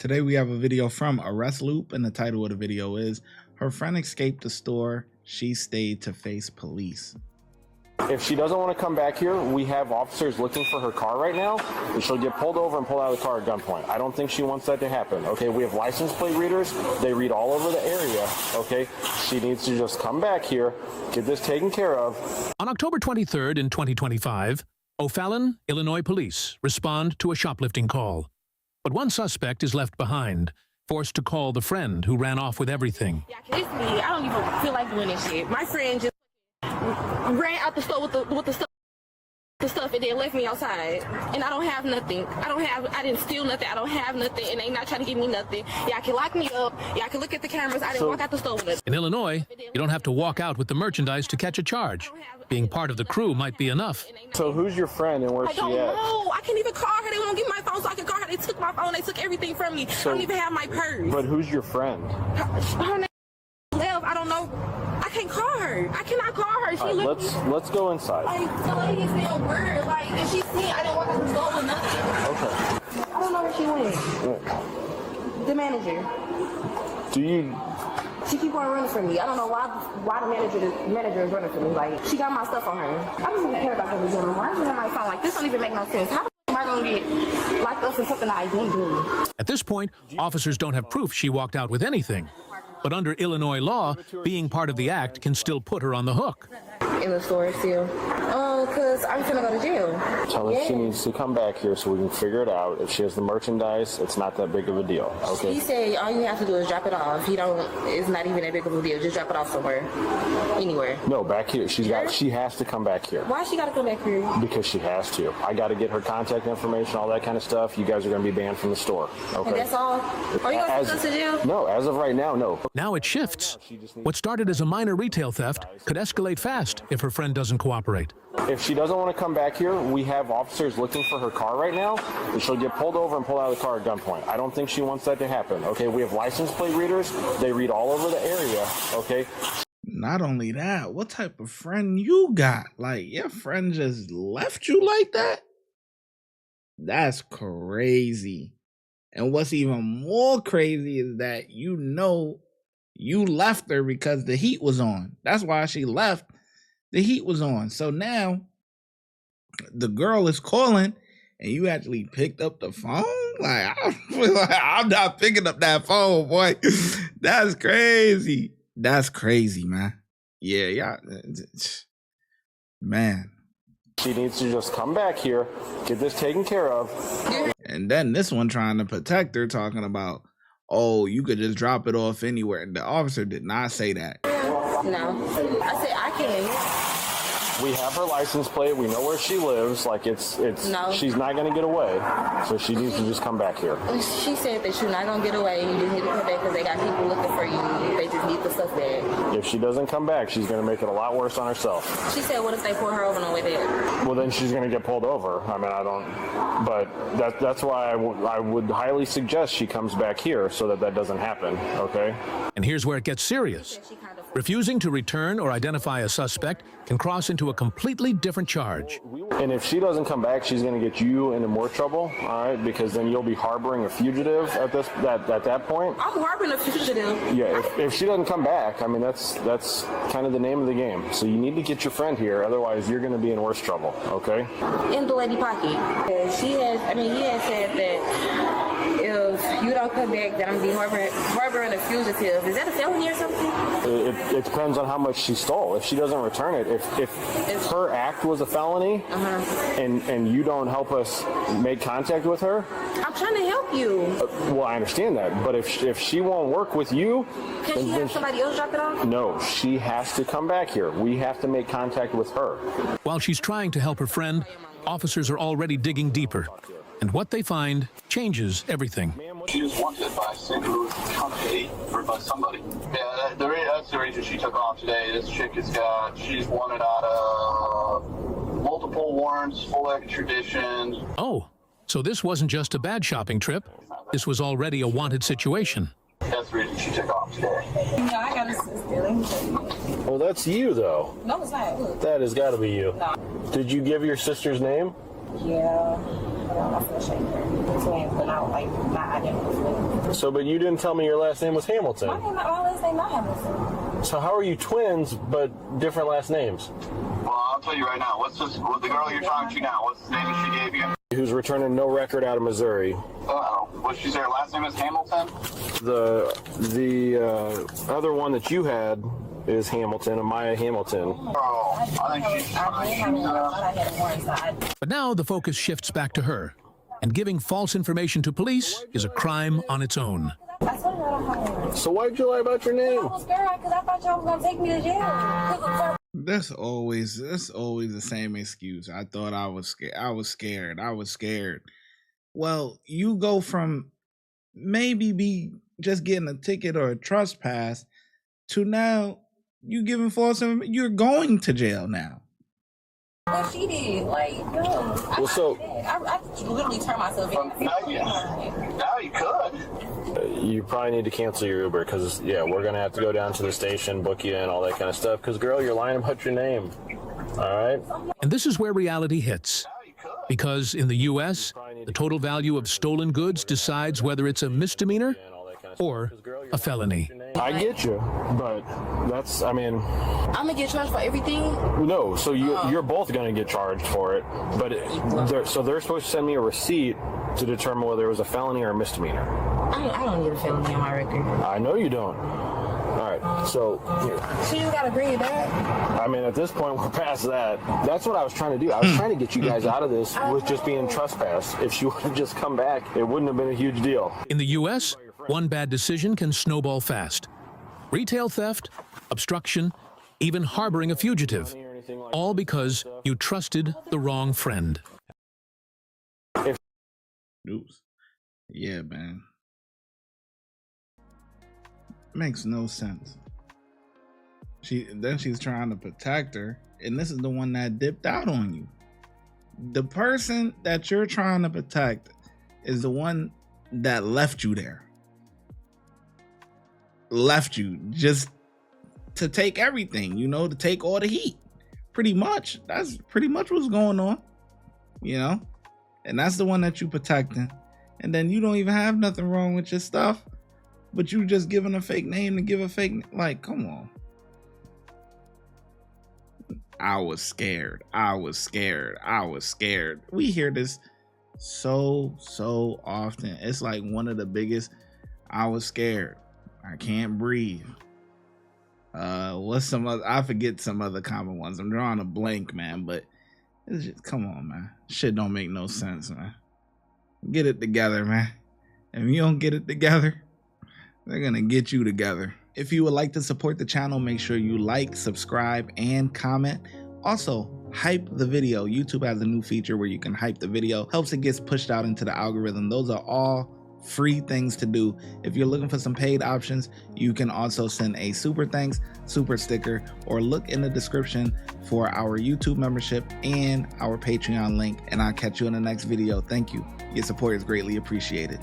Today we have a video from Arrest Loop, and the title of the video is "Her Friend Escaped the Store, She Stayed to Face Police." If she doesn't want to come back here, we have officers looking for her car right now, and she'll get pulled over and pulled out of the car at gunpoint. I don't think she wants that to happen, okay? We have license plate readers. They read all over the area, okay? She needs to just come back here, get this taken care of. On October 23rd in 2025, O'Fallon, Illinois police respond to a shoplifting call. But one suspect is left behind, forced to call the friend who ran off with everything. Yeah, it's me. I don't even feel like doing this shit. My friend just ran out the store with the stuff and then left me outside. And I don't have nothing. I didn't steal nothing. I don't have nothing, and they not trying to give me nothing. Y'all can lock me up. Y'all can look at the cameras. I didn't walk out the store with it. In Illinois, you don't have to walk out with the merchandise to catch a charge. Being part of the crew might be enough. So who's your friend and where's she at? I don't know. I can't even call her. They won't give me my phone so I can call her. They took my phone. They took everything from me. I don't even have my purse. But who's your friend? Her name Lev. I don't know. I can't call her. I cannot call her. She Let's go inside. Like, the lady is being weird. Like, if she's seen, I didn't walk out the store with nothing. Okay. I don't know where she went. The manager. She keep on running from me. I don't know why the manager is running from me. Like, she got my stuff on her. I don't even care about her doing. Why is she on my phone? Like, this don't even make no sense. How am I gonna get locked up for something I didn't do? At this point, officers don't have proof she walked out with anything. But under Illinois law, being part of the act can still put her on the hook. In the store still. Because I'm gonna go to jail. Tell her she needs to come back here so we can figure it out. If she has the merchandise, it's not that big of a deal. Okay. He said all you have to do is drop it off. It's not even that big of a deal. Just drop it off somewhere. Anywhere. No, back here. She has to come back here. Why she gotta come back here? Because she has to. I gotta get her contact information, all that kind of stuff. You guys are gonna be banned from the store. Okay. And that's all? Are you gonna take us to jail? No, as of right now, no. Now it shifts. What started as a minor retail theft could escalate fast if her friend doesn't cooperate. If she doesn't want to come back here, we have officers looking for her car right now, and she'll get pulled over and pulled out of the car at gunpoint. I don't think she wants that to happen, okay? We have license plate readers. They read all over the area, okay? Not only that, what type of friend you got? Like, your friend just left you like that? That's crazy. And what's even more crazy is that you know you left her because the heat was on. That's why she left. The heat was on. So now the girl is calling and you actually picked up the phone? Like, I'm not picking up that phone, boy. That's crazy. That's crazy, man. Yeah. Man. She needs to just come back here, get this taken care of. And then this one trying to protect her, talking about, oh, you could just drop it off anywhere. The officer did not say that. No. I said I can. We have her license plate. We know where she lives. Like, No. She's not going to get away. So she needs to just come back here. She said that you're not going to get away. You just need to come back because they got people looking for you. They just need the stuff back. If she doesn't come back, she's going to make it a lot worse on herself. She said, what if they pull her over on the way there? Well, then she's going to get pulled over. I mean, I don't... But that's why I would highly suggest she comes back here so that doesn't happen, okay? And here's where it gets serious. Refusing to return or identify a suspect can cross into a completely different charge. And if she doesn't come back, she's going to get you into more trouble, all right? Because then you'll be harboring a fugitive at that point. I'm harboring a fugitive. Yeah, if she doesn't come back, I mean, that's kind of the name of the game. So you need to get your friend here, otherwise you're going to be in worse trouble, okay? In the lady pocket. He had said that if you don't come back, then I'm going to be harboring a fugitive. Is that a felony or something? It depends on how much she stole. If she doesn't return it, if her act was a felony, and you don't help us make contact with her, I'm trying to help you. Well, I understand that, but if she won't work with you, can she have somebody else drop it off? No, she has to come back here. We have to make contact with her. While she's trying to help her friend, officers are already digging deeper. And what they find changes everything. She was wanted by St. Louis County or by somebody. Yeah, that's the reason she took off today. This chick she's wanted out of multiple warrants, full extradition. Oh, so this wasn't just a bad shopping trip. This was already a wanted situation. That's the reason she took off today. No, I got a sister. Well, that's you, though. No, it's not. That has got to be you. No. Did you give your sister's name? Yeah. I feel ashamed. Twins, but I don't like my identity. So, but you didn't tell me your last name was Hamilton. My last name not Hamilton. So how are you twins, but different last names? Well, I'll tell you right now. What's the girl you're talking to now? What's the name that she gave you? Who's returning no record out of Missouri. Uh-oh. What she say? Her last name is Hamilton? The other one that you had is Hamilton, Amaya Hamilton. Oh, I think she's But now the focus shifts back to her, and giving false information to police is a crime on its own. I swear I don't have one. So why'd you lie about your name? I was scared because I thought y'all was gonna take me to jail. That's always the same excuse. I thought I was scared. I was scared. Well, you go from maybe just getting a ticket or a trespass to now you giving false information. You're going to jail now. What she did, like, no. Well, so I literally turned myself in. Now you could. you probably need to cancel your Uber because, yeah, we're going to have to go down to the station, book you in, all that kind of stuff. Because, girl, you're lying about your name. All right? And this is where reality hits. Because in the U.S., the total value of stolen goods decides whether it's a misdemeanor or a felony. I get you, but that's, I mean... I'm gonna get charged for everything? No, so you're both going to get charged for it, but they're supposed to send me a receipt to determine whether it was a felony or a misdemeanor. I don't need a felony on my record. I know you don't. All right, so... So you gotta bring it back? I mean, at this point, we're past that. That's what I was trying to do. I was trying to get you guys out of this with just being trespassed. If she would have just come back, it wouldn't have been a huge deal. In the U.S., one bad decision can snowball fast. Retail theft, obstruction, even harboring a fugitive. All because you trusted the wrong friend. Oops. Yeah, man. Makes no sense. She's trying to protect her, and this is the one that dipped out on you. The person that you're trying to protect is the one that left you there. Left you just to take everything, to take all the heat. Pretty much. That's pretty much what's going on. And that's the one that you protecting. And then you don't even have nothing wrong with your stuff, but you just giving a fake name to give a fake, like, come on. I was scared. We hear this so often. It's like one of the biggest. I was scared. I can't breathe. What's some other? I forget some other common ones. I'm drawing a blank, man. But it's just, come on, man. Shit don't make no sense, man. Get it together, man. If you don't get it together, they're gonna get you together. If you would like to support the channel, make sure you like, subscribe, and comment. Also, hype the video. YouTube has a new feature where you can hype the video. Helps it gets pushed out into the algorithm. Those are all free things to do. If you're looking for some paid options, you can also send a super thanks, super sticker, or look in the description for our YouTube membership and our Patreon link. And I'll catch you in the next video. Thank you. Your support is greatly appreciated.